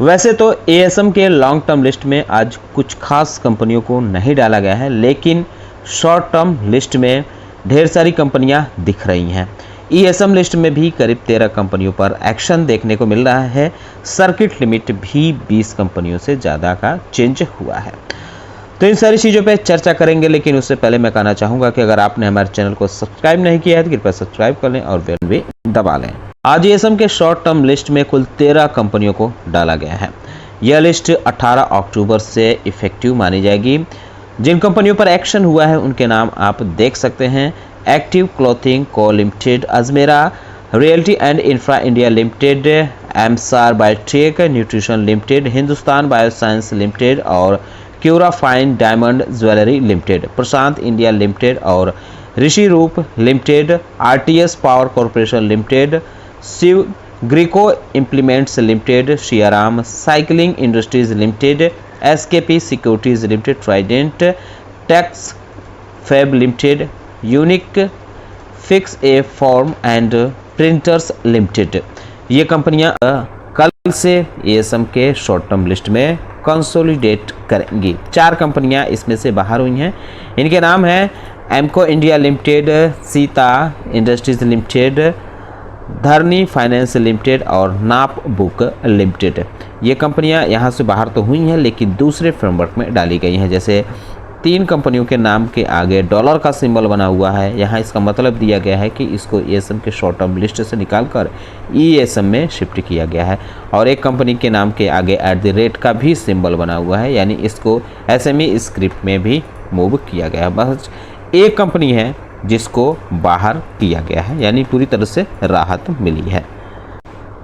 वैसे तो एएसएम के लॉन्ग टर्म लिस्ट में आज कुछ खास कंपनियों को नहीं डाला गया है, लेकिन शॉर्ट टर्म लिस्ट में ढेर सारी कंपनियां दिख रही हैं। ईएसएम लिस्ट में भी करीब 13 कंपनियों पर एक्शन देखने को मिल रहा है। सर्किट लिमिट भी 20 कंपनियों से ज़्यादा का चेंज हुआ है। तो इन सारी चीज़ों पे चर्चा करेंगे, लेकिन उससे पहले मैं कहना चाहूँगा कि अगर आपने हमारे चैनल को सब्सक्राइब नहीं किया है तो कृपया सब्सक्राइब कर लें और बेल भी दबा लें। आज ईएसएम के शॉर्ट टर्म लिस्ट में कुल 13 कंपनियों को डाला गया है। यह लिस्ट 18 अक्टूबर से इफेक्टिव मानी जाएगी। जिन कंपनियों पर एक्शन हुआ है उनके नाम आप देख सकते हैं। Active Clothing Co Limited, Ajmera Realty and Infra India Limited, एमसार Biotech Nutrition Limited, Hindustan Bioscience Limited और क्यूरा Fine Diamond Jewellery Limited, Prashant India Limited और Rishi Roop Limited, RTS Power Corporation Limited, Shiv ग्रीको Implements Limited, Siyaram Cycling Industries Limited, SKP Securities Limited, Trident Tex Fab Limited, Unique Fix A Form and Printers Limited. ये कंपनियां कल से ASM के short term list में consolidate करेंगी। 4 कंपनियां इसमें से बाहर हुई हैं। इनके नाम हैं Emco India Limited, Sita Industries Limited, Dharni Finance Limited और नाप बुक लिमिटेड। ये कंपनियां यहां से बाहर तो हुई हैं, लेकिन दूसरे फ्रेमवर्क में डाली गई हैं। जैसे 3 कंपनियों के नाम के आगे डॉलर का सिंबल बना हुआ है। यहाँ इसका मतलब दिया गया है कि इसको ईएसएम के शॉर्ट टर्म लिस्ट से निकालकर ईएसएम में शिफ्ट किया गया है। और एक कंपनी के नाम के आगे @ का भी सिंबल बना हुआ है, यानी इसको एसएमई स्क्रिप्ट में भी मूव किया गया है। बस एक कंपनी है जिसको बाहर किया गया है, यानी पूरी तरह से राहत मिली है।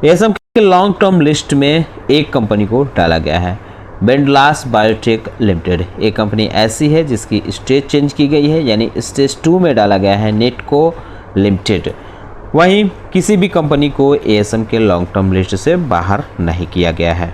ईएसएम के लॉन्ग टर्म लिस्ट में एक कंपनी को डाला गया है, बेंडलास बायोटेक लिमिटेड। एक कंपनी ऐसी है जिसकी स्टेज चेंज की गई है, यानी स्टेज 2 में डाला गया है नेटको लिमिटेड। वहीं किसी भी कंपनी को एएसएम के लॉन्ग टर्म लिस्ट से बाहर नहीं किया गया है।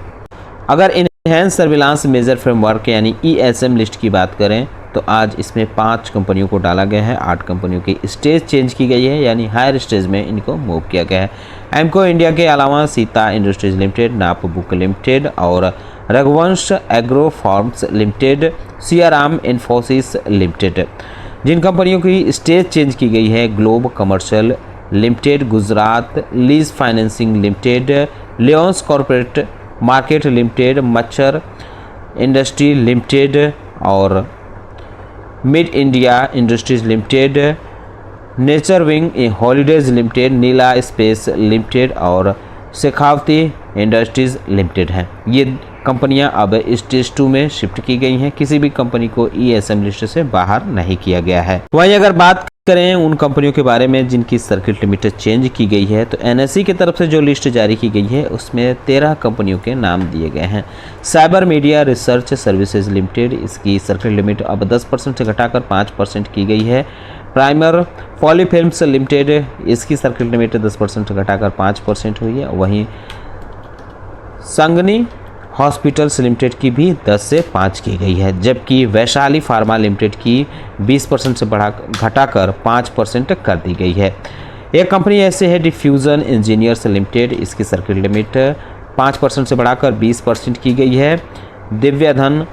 अगर इनहैंस सर्विलांस मेजर फ्रेमवर्क यानी ईएसएम लिस्ट की बात करें तो आज इसमें 5 कंपनियों को डाला गया है। 8 कंपनियों की स्टेज चेंज की गई है, यानी हायर स्टेज में इनको मूव किया गया है। एमको इंडिया के अलावा सीता इंडस्ट्रीज लिमिटेड, नाप बुक लिमिटेड और Raghuvansh Agro Farms Limited, Siyaram Infosys Limited. जिन कंपनियों की स्टेज चेंज की गई है, Globe Commercial Limited, Gujarat Lease Financing Limited, Lyons Corporate Market Limited, Machhar Industry Limited और Mid India Industries Limited, Nature Wing Holidays Limited, Neela Space Limited और शेखावती इंडस्ट्रीज लिमिटेड हैं। ये कंपनियां अब स्टेज 2 में शिफ्ट की गई हैं। किसी भी कंपनी को ईएसएम लिस्ट से बाहर नहीं किया गया है। वहीं अगर बात करें उन कंपनियों के बारे में जिनकी सर्किट लिमिट चेंज की गई है, तो एनएसई की तरफ से जो लिस्ट जारी की गई है उसमें 13 कंपनियों के नाम दिए गए हैं। Cyber media research services limited, इसकी सर्किट लिमिट अब 10% से घटाकर 5% की गई है। प्राइमर पॉलीफिल्म्स लिमिटेड, इसकी सर्किट लिमिट 10% से घटाकर 5% हुई है। वहीं संगनी हॉस्पिटल्स लिमिटेड की भी 10 से 5 की गई है, जबकि वैशाली फार्मा लिमिटेड की 20% से घटाकर 5% कर दी गई है। एक कंपनी ऐसे है डिफ्यूज़न इंजीनियर्स लिमिटेड, इसकी सर्किट लिमिट 5% से बढ़ाकर 20% की गई है। दिव्याधन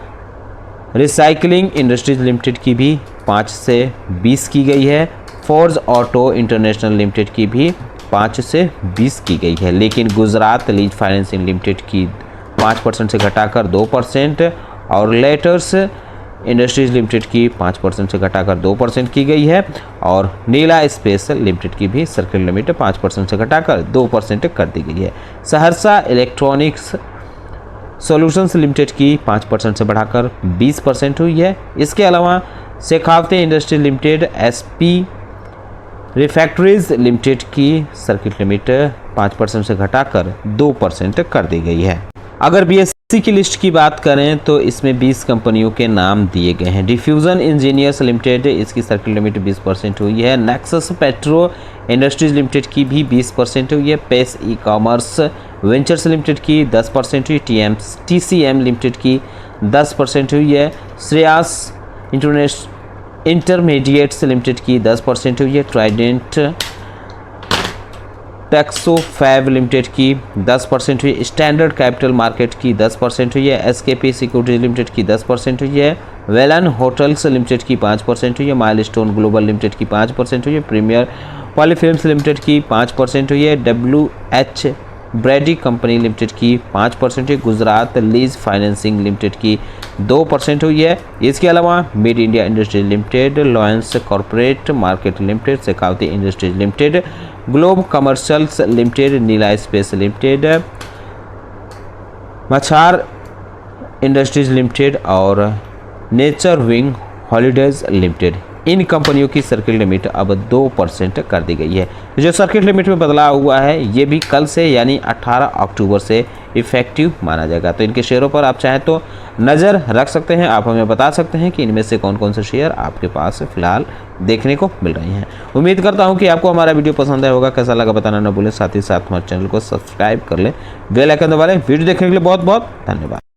रिसाइकलिंग इंडस्ट्रीज लिमिटेड की भी 5 से 20 की गई है। फोर्ज ऑटो इंटरनेशनल लिमिटेड की भी 5 से 20 की गई है, लेकिन गुजरात लीज फाइनेंसिंग लिमिटेड की 5% से घटाकर 2% और लेटर्स इंडस्ट्रीज लिमिटेड की 5% से घटाकर 2% की गई है। और नीला स्पेस लिमिटेड की भी सर्किट लिमिट 5% से घटाकर 2% कर दी गई है। सहरसा इलेक्ट्रॉनिक्स सॉल्यूशंस लिमिटेड की 5% से बढ़ाकर 20% हुई है। इसके अलावा Shekhawati Industries limited, SP refractories limited की सर्किट लिमिट 5% से घटाकर 2% कर दी गई है। अगर बीएससी की लिस्ट की बात करें तो इसमें 20 कंपनियों के नाम दिए गए हैं। डिफ्यूज़न इंजीनियर्स लिमिटेड, इसकी सर्किट लिमिट 20% हुई है। नेक्सस पेट्रो इंडस्ट्रीज लिमिटेड की भी 20% हुई है। Pace e commerce ventures limited की 10% हुई। टीसीएम लिमिटेड की 10% हुई है। श्रेयास इंटरमीडिएट्स लिमिटेड की 10% हुई है। ट्राइडेंट टेक्सोफैब लिमिटेड की 10% हुई, स्टैंडर्ड कैपिटल मार्केट की 10% हुई है, एसकेपी सिक्योरिटीज लिमिटेड की 10% हुई है, वेलन होटल्स लिमिटेड की 5% हुई है, माइलस्टोन ग्लोबल लिमिटेड की 5% हुई है, प्रीमियर पॉलीफिल्म्स लिमिटेड की 5% हुई है, WH ब्रैडी कंपनी लिमिटेड की 5% हुई, गुजरात लीज फाइनेंसिंग लिमिटेड की 2% हुई है। इसके अलावा Mid India Industries Limited, Lyons Corporate Market Limited, Shekhawati Industries Limited, Globe Commercials Limited, Neela Space Limited, Machhar Industries Limited और नेचर विंग हॉलीडेज लिमिटेड, इन कंपनियों की सर्किट लिमिट अब 2% कर दी गई है। जो सर्किट लिमिट में बदलाव हुआ है ये भी कल से यानी 18 अक्टूबर से इफेक्टिव माना जाएगा। तो इनके शेयरों पर आप चाहें तो नज़र रख सकते हैं। आप हमें बता सकते हैं कि इनमें से कौन कौन से शेयर आपके पास फिलहाल देखने को मिल रहे हैं। उम्मीद करता हूं कि आपको हमारा वीडियो पसंद आया होगा। कैसा लगा बताना न भूलें, साथ ही साथ हमारे चैनल को सब्सक्राइब कर लें, बेल आइकन दबा लें। वीडियो देखने के लिए बहुत बहुत धन्यवाद।